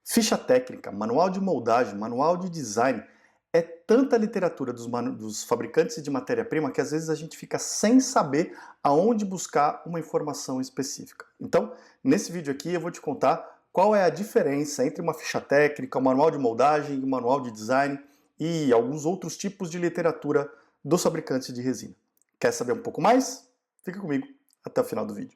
Ficha técnica, manual de moldagem, manual de design, é tanta literatura dos fabricantes de matéria-prima que às vezes a gente fica sem saber aonde buscar uma informação específica. Então, nesse vídeo aqui eu vou te contar qual é a diferença entre uma ficha técnica, um manual de moldagem, um manual de design e alguns outros tipos de literatura dos fabricantes de resina. Quer saber um pouco mais? Fica comigo até o final do vídeo.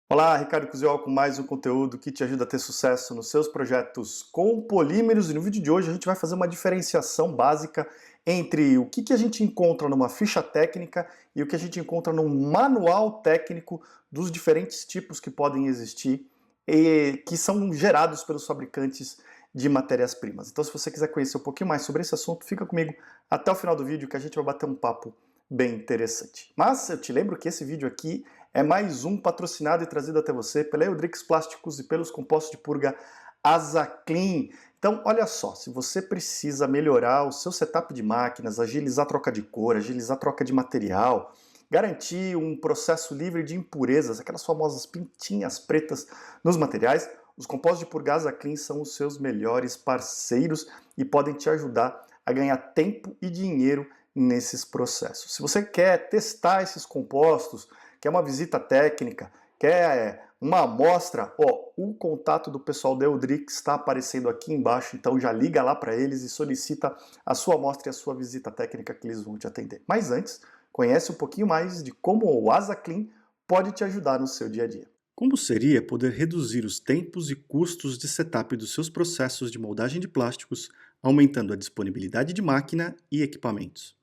Olá, Ricardo Cusiol com mais um conteúdo que te ajuda a ter sucesso nos seus projetos com polímeros. E no vídeo de hoje a gente vai fazer uma diferenciação básica entre o que a gente encontra numa ficha técnica e o que a gente encontra num manual técnico dos diferentes tipos que podem existir e que são gerados pelos fabricantes de matérias-primas. Então, se você quiser conhecer um pouquinho mais sobre esse assunto, fica comigo até o final do vídeo que a gente vai bater um papo bem interessante. Mas eu te lembro que esse vídeo aqui é mais um patrocinado e trazido até você pela Eudrix Plásticos e pelos compostos de purga AzaClean. Então, olha só, se você precisa melhorar o seu setup de máquinas, agilizar a troca de cor, agilizar a troca de material, garantir um processo livre de impurezas, aquelas famosas pintinhas pretas nos materiais, os compostos de purga AzaClean são os seus melhores parceiros e podem te ajudar a ganhar tempo e dinheiro nesses processos. Se você quer testar esses compostos, quer uma visita técnica, quer uma amostra, o contato do pessoal da Eudrix está aparecendo aqui embaixo, então já liga lá para eles e solicita a sua amostra e a sua visita técnica que eles vão te atender. Mas antes, conhece um pouquinho mais de como o AzaClean pode te ajudar no seu dia a dia. Como seria poder reduzir os tempos e custos de setup dos seus processos de moldagem de plásticos, aumentando a disponibilidade de máquina e equipamentos?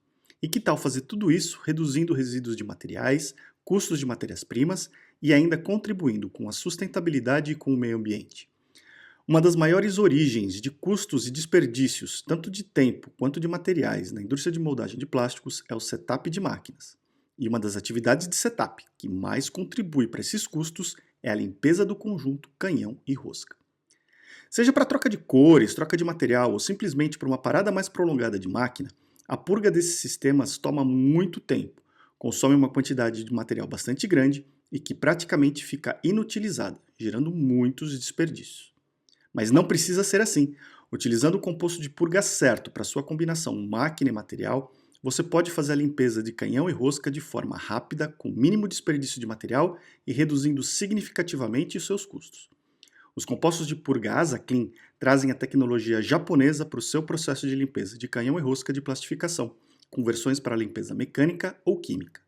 E que tal fazer tudo isso reduzindo resíduos de materiais, custos de matérias-primas e ainda contribuindo com a sustentabilidade e com o meio ambiente? Uma das maiores origens de custos e desperdícios, tanto de tempo quanto de materiais, na indústria de moldagem de plásticos é o setup de máquinas. E uma das atividades de setup que mais contribui para esses custos é a limpeza do conjunto canhão e rosca. Seja para troca de cores, troca de material ou simplesmente para uma parada mais prolongada de máquina, a purga desses sistemas toma muito tempo, consome uma quantidade de material bastante grande e que praticamente fica inutilizada, gerando muitos desperdícios. Mas não precisa ser assim. Utilizando o composto de purga certo para sua combinação máquina e material, você pode fazer a limpeza de canhão e rosca de forma rápida, com mínimo desperdício de material e reduzindo significativamente os seus custos. Os compostos de purga AzaClean trazem a tecnologia japonesa para o seu processo de limpeza de canhão e rosca de plastificação, com versões para limpeza mecânica ou química.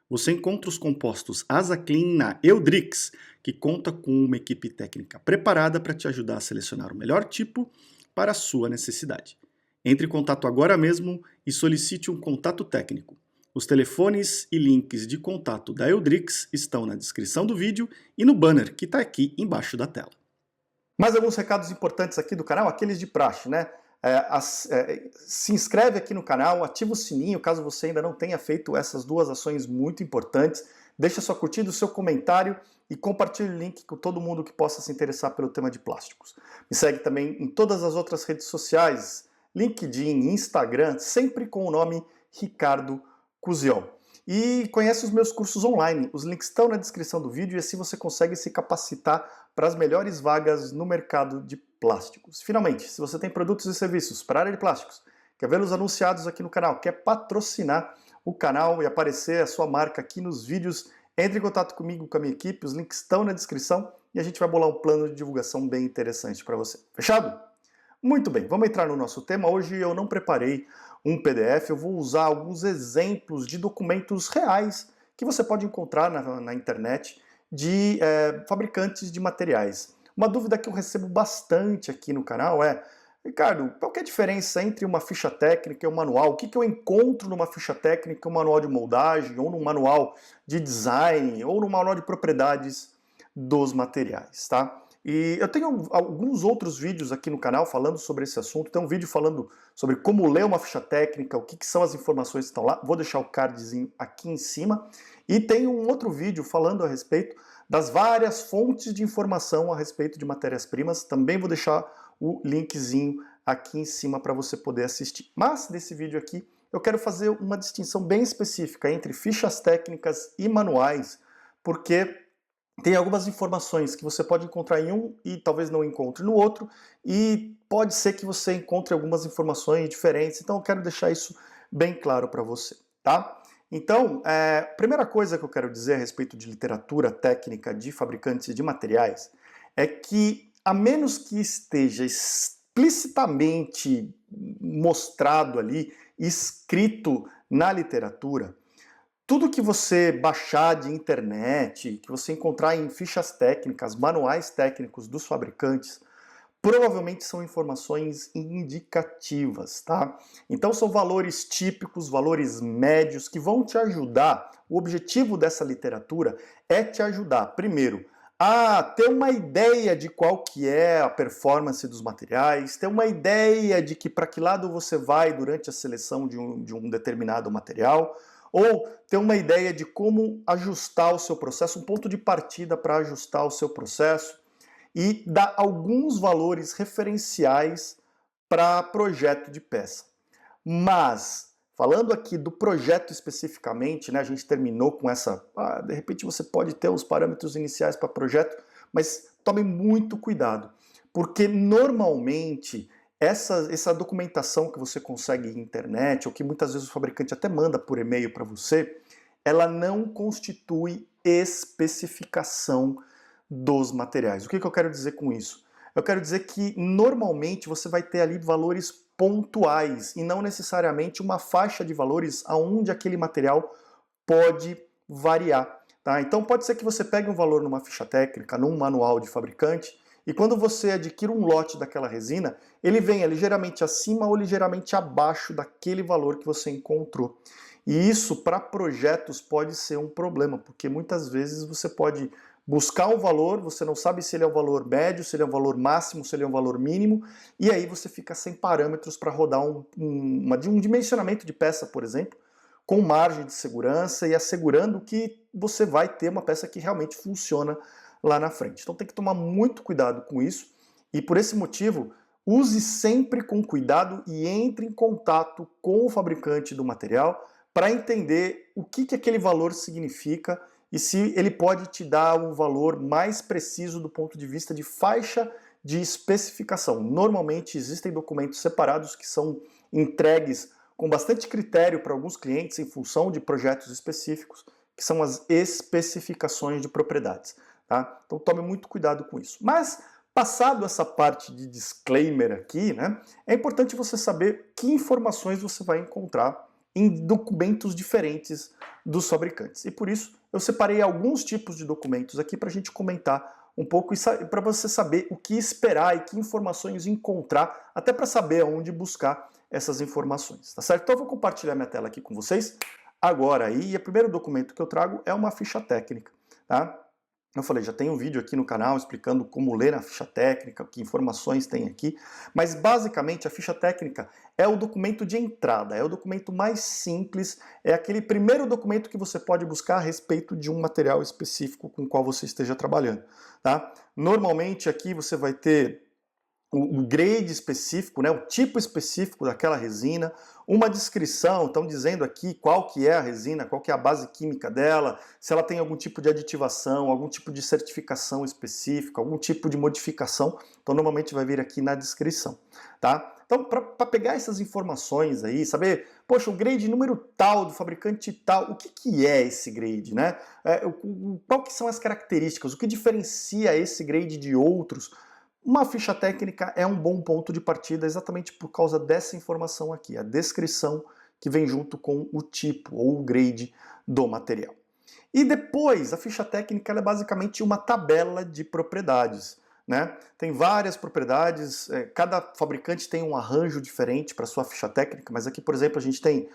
Você encontra os compostos AzaClean na Eudrix, que conta com uma equipe técnica preparada para te ajudar a selecionar o melhor tipo para a sua necessidade. Entre em contato agora mesmo e solicite um contato técnico. Os telefones e links de contato da Eudrix estão na descrição do vídeo e no banner que está aqui embaixo da tela. Mais alguns recados importantes aqui do canal, aqueles de praxe, né? Se inscreve aqui no canal, ativa o sininho caso você ainda não tenha feito essas duas ações muito importantes. Deixa sua curtida, o seu comentário e compartilhe o link com todo mundo que possa se interessar pelo tema de plásticos. Me segue também em todas as outras redes sociais, LinkedIn, Instagram, sempre com o nome Ricardo Cusiol. E conhece os meus cursos online, os links estão na descrição do vídeo e assim você consegue se capacitar para as melhores vagas no mercado de plásticos. Finalmente, se você tem produtos e serviços para a área de plásticos, quer vê-los anunciados aqui no canal, quer patrocinar o canal e aparecer a sua marca aqui nos vídeos, entre em contato comigo, com a minha equipe, os links estão na descrição e a gente vai bolar um plano de divulgação bem interessante para você. Fechado? Muito bem, vamos entrar no nosso tema. Hoje eu não preparei um PDF, eu vou usar alguns exemplos de documentos reais que você pode encontrar na internet de fabricantes de materiais. Uma dúvida que eu recebo bastante aqui no canal é: Ricardo, qual que é a diferença entre uma ficha técnica e um manual? O que eu encontro numa ficha técnica, um manual de moldagem, ou num manual de design, ou num manual de propriedades dos materiais, tá? E eu tenho alguns outros vídeos aqui no canal falando sobre esse assunto. Tem um vídeo falando sobre como ler uma ficha técnica, o que são as informações que estão lá. Vou deixar o cardzinho aqui em cima. E tem um outro vídeo falando a respeito das várias fontes de informação a respeito de matérias-primas. Também vou deixar o linkzinho aqui em cima para você poder assistir. Mas nesse vídeo aqui eu quero fazer uma distinção bem específica entre fichas técnicas e manuais, porque tem algumas informações que você pode encontrar em um e talvez não encontre no outro, e pode ser que você encontre algumas informações diferentes, então eu quero deixar isso bem claro para você, tá? Então, primeira coisa que eu quero dizer a respeito de literatura técnica de fabricantes de materiais é que, a menos que esteja explicitamente mostrado ali, escrito na literatura, tudo que você baixar de internet, que você encontrar em fichas técnicas, manuais técnicos dos fabricantes, provavelmente são informações indicativas, tá? Então são valores típicos, valores médios que vão te ajudar. O objetivo dessa literatura é te ajudar, primeiro, a ter uma ideia de qual que é a performance dos materiais, ter uma ideia de que para que lado você vai durante a seleção de um determinado material, ou ter uma ideia de como ajustar o seu processo, um ponto de partida para ajustar o seu processo, e dar alguns valores referenciais para projeto de peça. Mas, falando aqui do projeto especificamente, né, a gente terminou com essa... de repente você pode ter os parâmetros iniciais para projeto, mas tome muito cuidado, porque normalmente essa documentação que você consegue na internet, ou que muitas vezes o fabricante até manda por e-mail para você, ela não constitui especificação dos materiais. O que eu quero dizer com isso? Eu quero dizer que normalmente você vai ter ali valores pontuais e não necessariamente uma faixa de valores aonde aquele material pode variar. Tá? Então pode ser que você pegue um valor numa ficha técnica, num manual de fabricante, e quando você adquire um lote daquela resina, ele venha ligeiramente acima ou ligeiramente abaixo daquele valor que você encontrou. E isso para projetos pode ser um problema, porque muitas vezes você pode buscar um valor, você não sabe se ele é o valor médio, se ele é o valor máximo, se ele é o valor mínimo, e aí você fica sem parâmetros para rodar um dimensionamento de peça, por exemplo, com margem de segurança e assegurando que você vai ter uma peça que realmente funciona lá na frente. Então tem que tomar muito cuidado com isso, e por esse motivo, use sempre com cuidado e entre em contato com o fabricante do material para entender o que aquele valor significa e se ele pode te dar um valor mais preciso do ponto de vista de faixa de especificação. Normalmente existem documentos separados que são entregues com bastante critério para alguns clientes em função de projetos específicos, que são as especificações de propriedades. Tá? Então tome muito cuidado com isso. Mas, passado essa parte de disclaimer aqui, né, é importante você saber que informações você vai encontrar em documentos diferentes dos fabricantes. E por isso eu separei alguns tipos de documentos aqui para a gente comentar um pouco e para você saber o que esperar e que informações encontrar, até para saber aonde buscar essas informações, tá certo? Então eu vou compartilhar minha tela aqui com vocês agora aí, e o primeiro documento que eu trago é uma ficha técnica, tá? Eu falei, já tem um vídeo aqui no canal explicando como ler a ficha técnica, que informações tem aqui, mas basicamente a ficha técnica é o documento de entrada, é o documento mais simples, é aquele primeiro documento que você pode buscar a respeito de um material específico com o qual você esteja trabalhando. Tá? Normalmente aqui você vai ter o grade específico, né, o tipo específico daquela resina, uma descrição, estão dizendo aqui qual que é a resina, qual que é a base química dela, se ela tem algum tipo de aditivação, algum tipo de certificação específica, algum tipo de modificação, então normalmente vai vir aqui na descrição, tá? Então, para pegar essas informações aí, saber, poxa, o grade número tal, do fabricante tal, o que é esse grade, né? Qual que são as características, o que diferencia esse grade de outros? Uma ficha técnica é um bom ponto de partida exatamente por causa dessa informação aqui, a descrição que vem junto com o tipo ou o grade do material. E depois, a ficha técnica é basicamente uma tabela de propriedades, né? Tem várias propriedades, cada fabricante tem um arranjo diferente para sua ficha técnica, mas aqui, por exemplo, a gente tem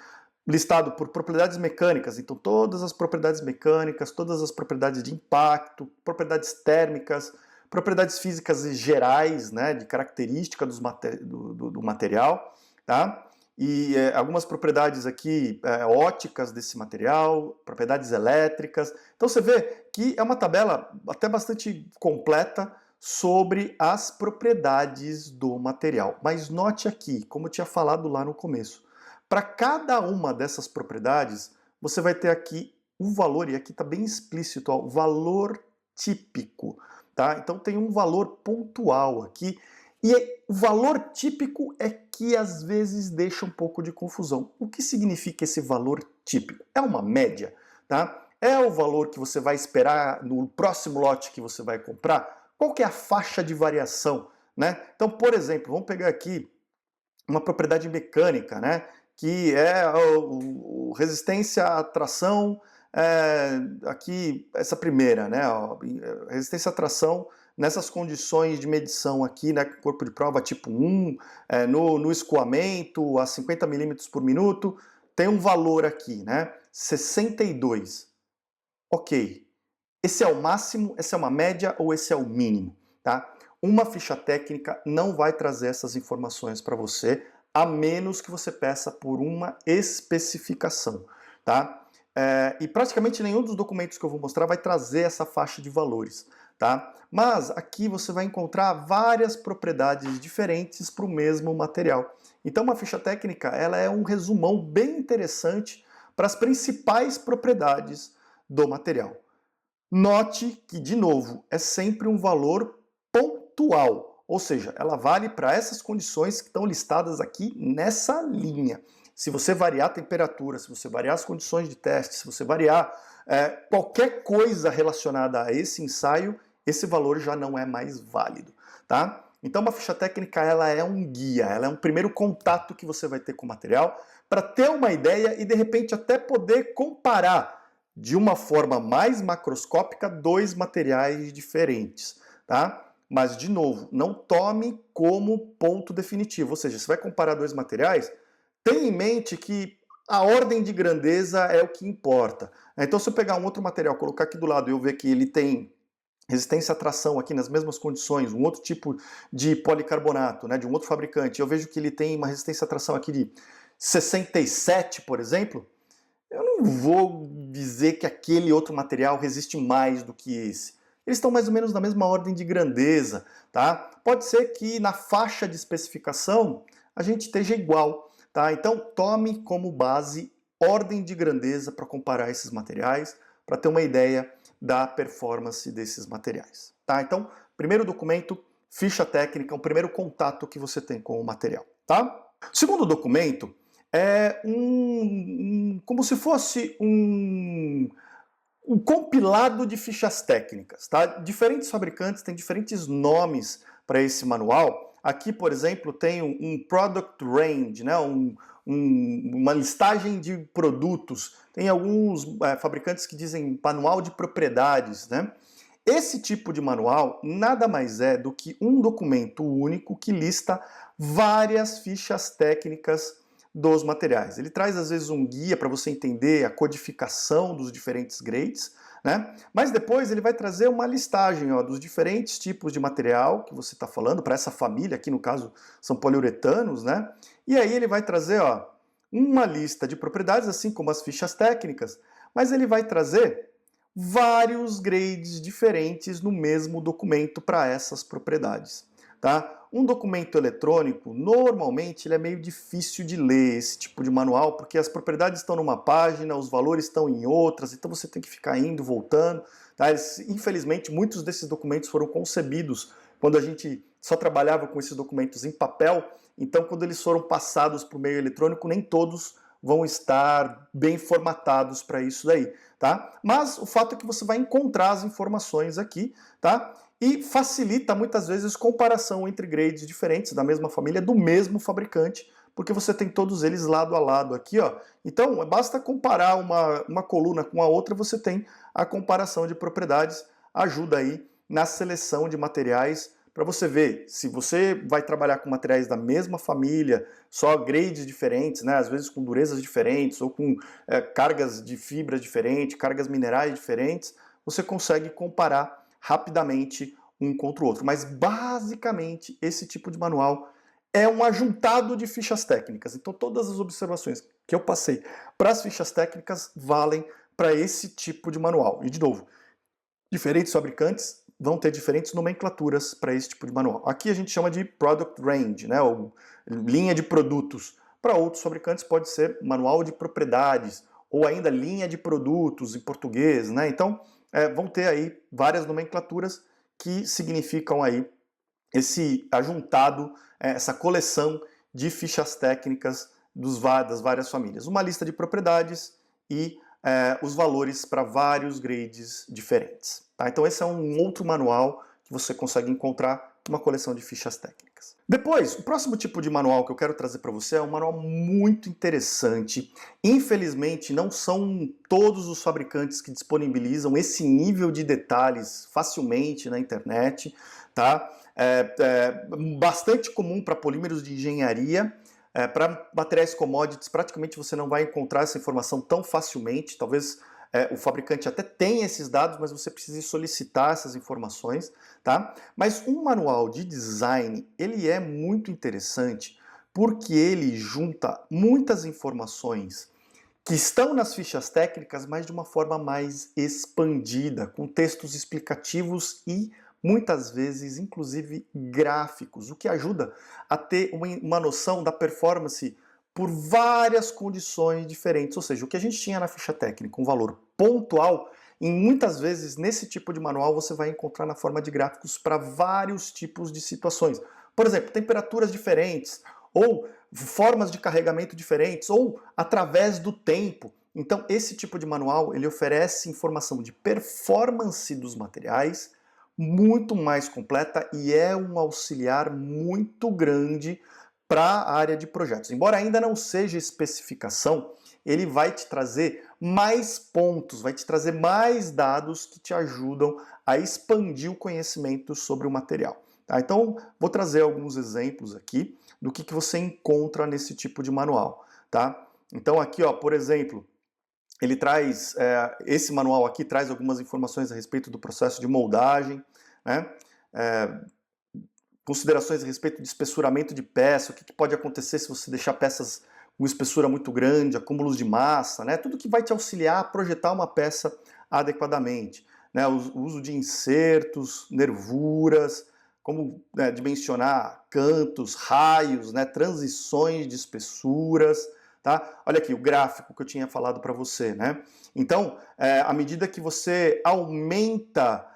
listado por propriedades mecânicas, então todas as propriedades mecânicas, todas as propriedades de impacto, propriedades térmicas, propriedades físicas gerais, né, de característica do material, tá? E algumas propriedades aqui óticas desse material, propriedades elétricas. Então você vê que é uma tabela até bastante completa sobre as propriedades do material. Mas note aqui, como eu tinha falado lá no começo, para cada uma dessas propriedades, você vai ter aqui o valor, e aqui está bem explícito, ó, o valor típico. Tá? Então tem um valor pontual aqui, e o valor típico é que às vezes deixa um pouco de confusão. O que significa esse valor típico? É uma média, tá? É o valor que você vai esperar no próximo lote que você vai comprar? Qual que é a faixa de variação, né? Então, por exemplo, vamos pegar aqui uma propriedade mecânica, né? Que é o resistência à tração, aqui, essa primeira, né? Resistência à tração nessas condições de medição aqui, né? Corpo de prova tipo 1, no escoamento, a 50 milímetros por minuto, tem um valor aqui, né? 62. Ok. Esse é o máximo, essa é uma média ou esse é o mínimo, tá? Uma ficha técnica não vai trazer essas informações para você, a menos que você peça por uma especificação, tá? E praticamente nenhum dos documentos que eu vou mostrar vai trazer essa faixa de valores, tá? Mas aqui você vai encontrar várias propriedades diferentes para o mesmo material. Então uma ficha técnica, ela é um resumão bem interessante para as principais propriedades do material. Note que, de novo, é sempre um valor pontual, ou seja, ela vale para essas condições que estão listadas aqui nessa linha. Se você variar a temperatura, se você variar as condições de teste, se você variar qualquer coisa relacionada a esse ensaio, esse valor já não é mais válido, tá? Então uma ficha técnica, ela é um guia, ela é um primeiro contato que você vai ter com o material para ter uma ideia e de repente até poder comparar de uma forma mais macroscópica dois materiais diferentes, tá? Mas, de novo, não tome como ponto definitivo, ou seja, você vai comparar dois materiais, tenha em mente que a ordem de grandeza é o que importa. Então, se eu pegar um outro material, colocar aqui do lado e eu ver que ele tem resistência à tração aqui nas mesmas condições, um outro tipo de policarbonato, né, de um outro fabricante, eu vejo que ele tem uma resistência à tração aqui de 67, por exemplo, eu não vou dizer que aquele outro material resiste mais do que esse. Eles estão mais ou menos na mesma ordem de grandeza, tá? Pode ser que na faixa de especificação a gente esteja igual, tá? Então tome como base ordem de grandeza para comparar esses materiais, para ter uma ideia da performance desses materiais, tá? Então, primeiro documento, ficha técnica, um primeiro contato que você tem com o material, tá? Segundo documento, é como se fosse um compilado de fichas técnicas, tá? Diferentes fabricantes têm diferentes nomes para esse manual. Aqui, por exemplo, tem um product range, né? Uma listagem de produtos. Tem alguns fabricantes que dizem manual de propriedades, né? Esse tipo de manual nada mais é do que um documento único que lista várias fichas técnicas dos materiais. Ele traz às vezes um guia para você entender a codificação dos diferentes grades, né? Mas depois ele vai trazer uma listagem, ó, dos diferentes tipos de material que você está falando, para essa família, aqui no caso são poliuretanos, né? E aí ele vai trazer, ó, uma lista de propriedades, assim como as fichas técnicas, mas ele vai trazer vários grades diferentes no mesmo documento para essas propriedades, tá? Um documento eletrônico, normalmente, ele é meio difícil de ler, esse tipo de manual, porque as propriedades estão numa página, os valores estão em outras, então você tem que ficar indo, voltando. Tá? Infelizmente, muitos desses documentos foram concebidos quando a gente só trabalhava com esses documentos em papel, então quando eles foram passados para o meio eletrônico, nem todos vão estar bem formatados para isso daí, tá? Mas o fato é que você vai encontrar as informações aqui, tá? E facilita muitas vezes comparação entre grades diferentes da mesma família, do mesmo fabricante, porque você tem todos eles lado a lado aqui, ó. Então, basta comparar uma coluna com a outra, você tem a comparação de propriedades, ajuda aí na seleção de materiais, para você ver se você vai trabalhar com materiais da mesma família, só grades diferentes, né? Às vezes com durezas diferentes, ou com cargas de fibra diferentes, cargas minerais diferentes, você consegue comparar rapidamente um contra o outro. Mas basicamente esse tipo de manual é um ajuntado de fichas técnicas. Então todas as observações que eu passei para as fichas técnicas valem para esse tipo de manual. E de novo, diferentes fabricantes vão ter diferentes nomenclaturas para esse tipo de manual. Aqui a gente chama de Product Range, né, ou linha de produtos. Para outros fabricantes pode ser manual de propriedades, ou ainda linha de produtos em português, né? Então, vão ter aí várias nomenclaturas que significam aí esse ajuntado, essa coleção de fichas técnicas das várias famílias. Uma lista de propriedades e os valores para vários grades diferentes. Tá? Então esse é um outro manual que você consegue encontrar uma coleção de fichas técnicas. Depois, o próximo tipo de manual que eu quero trazer para você é um manual muito interessante. Infelizmente, não são todos os fabricantes que disponibilizam esse nível de detalhes facilmente na internet. Tá? É bastante comum para polímeros de engenharia. Para materiais commodities, praticamente você não vai encontrar essa informação tão facilmente. Talvez o fabricante até tenha esses dados, mas você precisa solicitar essas informações, tá? Mas um manual de design, ele é muito interessante porque ele junta muitas informações que estão nas fichas técnicas, mas de uma forma mais expandida, com textos explicativos e muitas vezes, inclusive, gráficos, o que ajuda a ter uma noção da performance por várias condições diferentes. Ou seja, o que a gente tinha na ficha técnica, um valor pontual, e muitas vezes nesse tipo de manual você vai encontrar na forma de gráficos para vários tipos de situações. Por exemplo, temperaturas diferentes, ou formas de carregamento diferentes, ou através do tempo. Então, esse tipo de manual, ele oferece informação de performance dos materiais, muito mais completa e é um auxiliar muito grande para a área de projetos. Embora ainda não seja especificação, ele vai te trazer mais pontos, vai te trazer mais dados que te ajudam a expandir o conhecimento sobre o material. Tá? Então, vou trazer alguns exemplos aqui do que você encontra nesse tipo de manual. Tá? Então, aqui, ó, por exemplo, ele traz, esse manual aqui traz algumas informações a respeito do processo de moldagem, né? Considerações a respeito de espessuramento de peça, o que pode acontecer se você deixar peças com espessura muito grande, acúmulos de massa, né? Tudo que vai te auxiliar a projetar uma peça adequadamente. Né? O uso de insertos, nervuras, como dimensionar cantos, raios, né? Transições de espessuras. Tá? Olha aqui o gráfico que eu tinha falado para você. Né? Então, à medida que você aumenta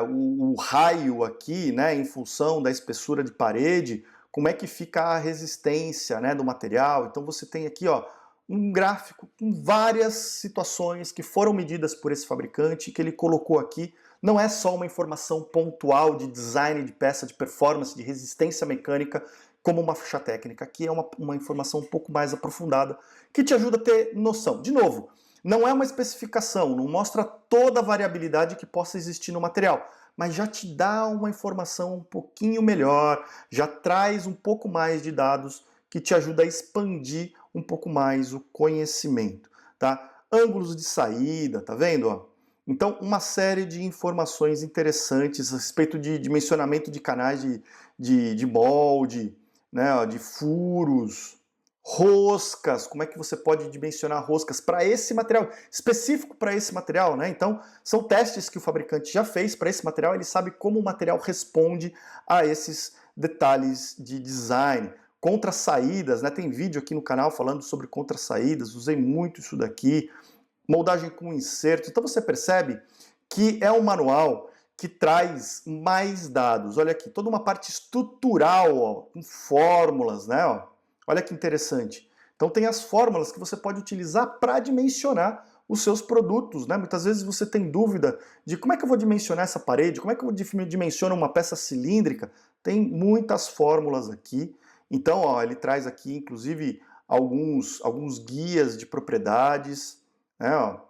o raio aqui, né, em função da espessura de parede, como é que fica a resistência, né, do material. Então você tem aqui, ó, um gráfico com várias situações que foram medidas por esse fabricante, que ele colocou aqui. Não é só uma informação pontual de design de peça, de performance, de resistência mecânica, como uma ficha técnica. Aqui é uma informação um pouco mais aprofundada, que te ajuda a ter noção. De novo, não é uma especificação, não mostra toda a variabilidade que possa existir no material, mas já te dá uma informação um pouquinho melhor, já traz um pouco mais de dados que te ajuda a expandir um pouco mais o conhecimento. Tá? Ângulos de saída, tá vendo? Ó? Então, uma série de informações interessantes a respeito de dimensionamento de canais de molde, né, ó, de furos, roscas, como é que você pode dimensionar roscas para esse material, específico para esse material, né? Então, são testes que o fabricante já fez para esse material, ele sabe como o material responde a esses detalhes de design. Contra-saídas, né? Tem vídeo aqui no canal falando sobre contra-saídas, usei muito isso daqui. Moldagem com inserto. Então você percebe que é um manual que traz mais dados. Olha aqui, toda uma parte estrutural, ó, com fórmulas, né? Ó. Olha que interessante. Então tem as fórmulas que você pode utilizar para dimensionar os seus produtos, né? Muitas vezes você tem dúvida de como é que eu vou dimensionar essa parede, como é que eu dimensiono uma peça cilíndrica. Tem muitas fórmulas aqui. Então, ó, ele traz aqui, inclusive, alguns guias de propriedades, né? Ó.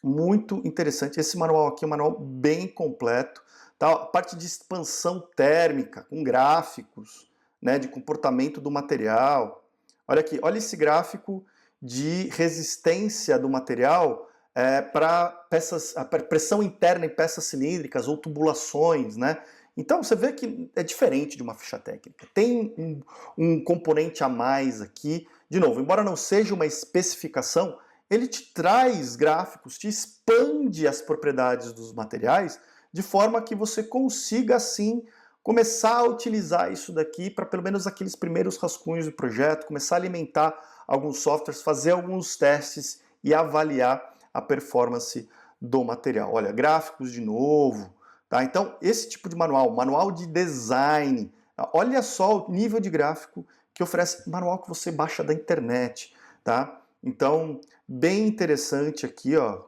Muito interessante. Esse manual aqui é um manual bem completo. Tá? A parte de expansão térmica, com gráficos, né, de comportamento do material. Olha aqui, olha esse gráfico de resistência do material para peças, a pressão interna em peças cilíndricas ou tubulações, né? Então você vê que é diferente de uma ficha técnica. Tem um componente a mais aqui. De novo, embora não seja uma especificação, ele te traz gráficos, te expande as propriedades dos materiais de forma que você consiga, assim, começar a utilizar isso daqui para pelo menos aqueles primeiros rascunhos do projeto, começar a alimentar alguns softwares, fazer alguns testes e avaliar a performance do material. Olha, gráficos de novo, tá? Então, esse tipo de manual, manual de design, olha só o nível de gráfico que oferece manual que você baixa da internet, tá? Então, bem interessante aqui, ó,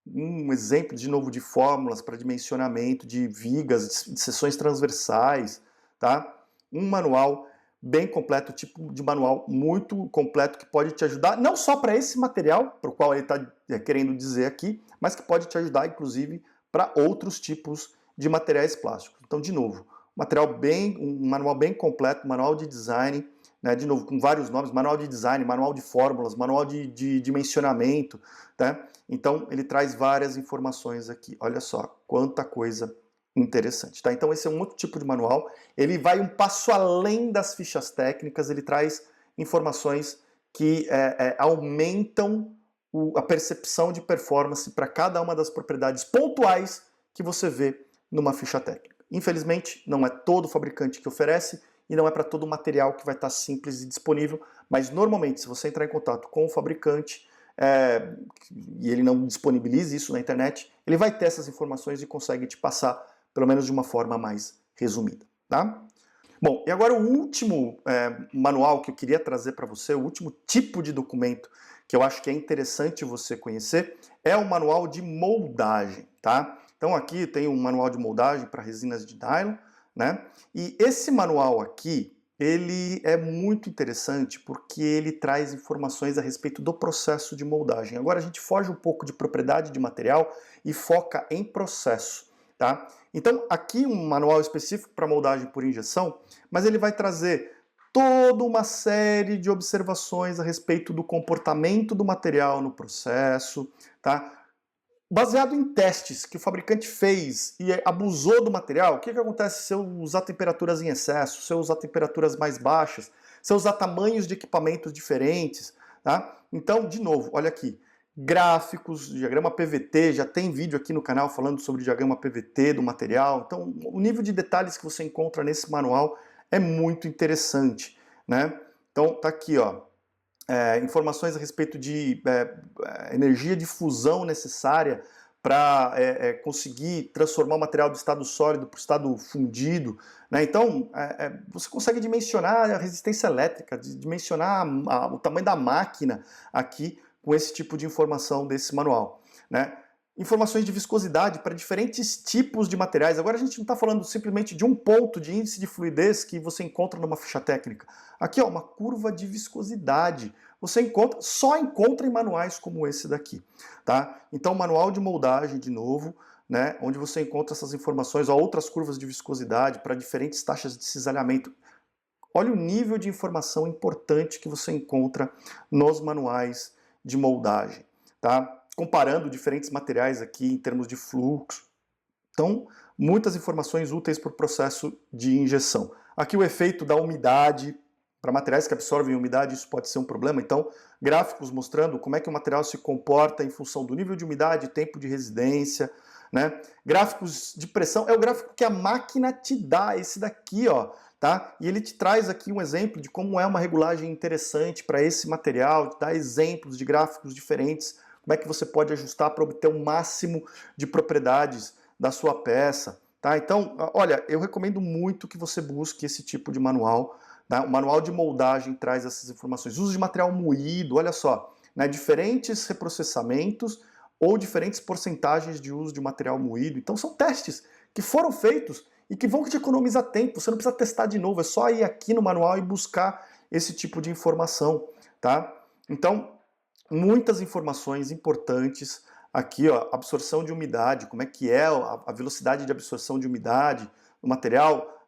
um exemplo de novo de fórmulas para dimensionamento de vigas, de seções transversais, tá? Um manual bem completo, tipo de manual muito completo que pode te ajudar, não só para esse material, para o qual ele está querendo dizer aqui, mas que pode te ajudar, inclusive, para outros tipos de materiais plásticos. Então, de novo, um manual bem completo, manual de design, né, de novo, com vários nomes, manual de design, manual de fórmulas, manual de dimensionamento, tá? Então, ele traz várias informações aqui. Olha só, quanta coisa interessante, tá? Então, esse é um outro tipo de manual. Ele vai um passo além das fichas técnicas, ele traz informações que aumentam a percepção de performance para cada uma das propriedades pontuais que você vê numa ficha técnica. Infelizmente, não é todo fabricante que oferece e não é para todo material que vai estar simples e disponível, mas normalmente, se você entrar em contato com o fabricante e ele não disponibiliza isso na internet, ele vai ter essas informações e consegue te passar, pelo menos de uma forma mais resumida, tá? Bom, e agora o último manual que eu queria trazer para você, o último tipo de documento que eu acho que é interessante você conhecer, é o manual de moldagem, tá? Então aqui tem um manual de moldagem para resinas de nylon, né? E esse manual aqui, ele é muito interessante porque ele traz informações a respeito do processo de moldagem. Agora a gente foge um pouco de propriedade de material e foca em processo, tá? Então aqui um manual específico para moldagem por injeção, mas ele vai trazer toda uma série de observações a respeito do comportamento do material no processo, tá? Baseado em testes que o fabricante fez e abusou do material, o que acontece se eu usar temperaturas em excesso, se eu usar temperaturas mais baixas, se eu usar tamanhos de equipamentos diferentes, tá? Então, de novo, olha aqui, gráficos, diagrama PVT, já tem vídeo aqui no canal falando sobre diagrama PVT do material, então o nível de detalhes que você encontra nesse manual é muito interessante, né? Então, tá aqui, ó. Informações a respeito de energia de fusão necessária para conseguir transformar o material do estado sólido para o estado fundido, né? Então, você consegue dimensionar a resistência elétrica, dimensionar o tamanho da máquina aqui com esse tipo de informação desse manual, né? Informações de viscosidade para diferentes tipos de materiais. Agora a gente não está falando simplesmente de um ponto de índice de fluidez que você encontra numa ficha técnica. Aqui, ó, uma curva de viscosidade. Você só encontra em manuais como esse daqui, tá? Então, manual de moldagem, de novo, né, onde você encontra essas informações, ó, outras curvas de viscosidade para diferentes taxas de cisalhamento. Olha o nível de informação importante que você encontra nos manuais de moldagem, tá? Comparando diferentes materiais aqui em termos de fluxo. Então, muitas informações úteis para o processo de injeção. Aqui o efeito da umidade, para materiais que absorvem umidade, isso pode ser um problema. Então, gráficos mostrando como é que o material se comporta em função do nível de umidade, tempo de residência, né? Gráficos de pressão, é o gráfico que a máquina te dá, esse daqui, ó, tá? E ele te traz aqui um exemplo de como é uma regulagem interessante para esse material, te dá exemplos de gráficos diferentes, como é que você pode ajustar para obter o máximo de propriedades da sua peça, tá? Então, olha, eu recomendo muito que você busque esse tipo de manual, tá? O manual de moldagem traz essas informações. Uso de material moído, olha só, né? Diferentes reprocessamentos ou diferentes porcentagens de uso de material moído. Então, são testes que foram feitos e que vão te economizar tempo. Você não precisa testar de novo, é só ir aqui no manual e buscar esse tipo de informação, tá? Então, muitas informações importantes aqui, ó, absorção de umidade, como é que é a velocidade de absorção de umidade no material,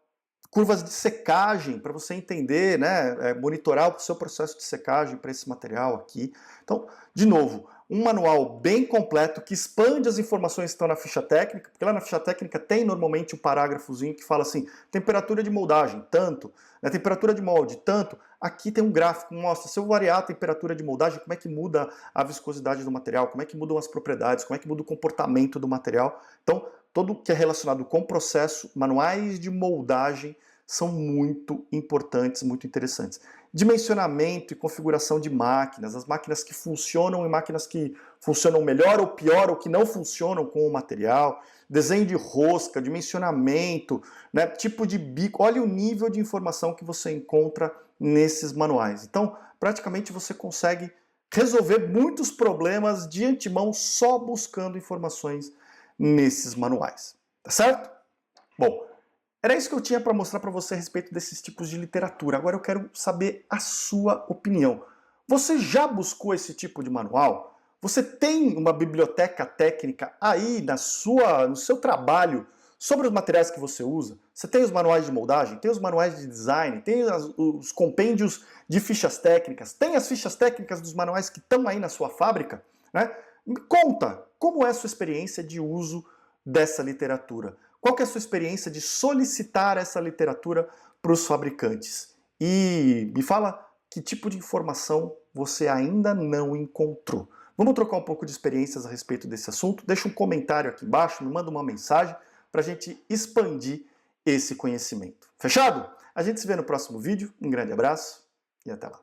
curvas de secagem para você entender, né, monitorar o seu processo de secagem para esse material aqui. Então, de novo, um manual bem completo que expande as informações que estão na ficha técnica, porque lá na ficha técnica tem normalmente um parágrafozinho que fala assim, temperatura de moldagem, tanto, né, temperatura de molde, tanto. Aqui tem um gráfico que mostra, se eu variar a temperatura de moldagem, como é que muda a viscosidade do material, como é que mudam as propriedades, como é que muda o comportamento do material. Então, Tudo que é relacionado com processo, manuais de moldagem são muito importantes, muito interessantes. Dimensionamento e configuração de máquinas, as máquinas que funcionam e máquinas que funcionam melhor ou pior, ou que não funcionam com o material, desenho de rosca, dimensionamento, né, tipo de bico, olha o nível de informação que você encontra nesses manuais. Então, praticamente você consegue resolver muitos problemas de antemão só buscando informações nesses manuais, tá certo? Bom, era isso que eu tinha para mostrar para você a respeito desses tipos de literatura. Agora eu quero saber a sua opinião. Você já buscou esse tipo de manual? Você tem uma biblioteca técnica aí no seu trabalho sobre os materiais que você usa? Você tem os manuais de moldagem, tem os manuais de design, tem os compêndios de fichas técnicas, tem as fichas técnicas dos manuais que estão aí na sua fábrica, né? Me conta, como é a sua experiência de uso dessa literatura? Qual que é a sua experiência de solicitar essa literatura para os fabricantes? E me fala que tipo de informação você ainda não encontrou. Vamos trocar um pouco de experiências a respeito desse assunto? Deixa um comentário aqui embaixo, me manda uma mensagem para a gente expandir esse conhecimento. Fechado? A gente se vê no próximo vídeo. Um grande abraço e até lá.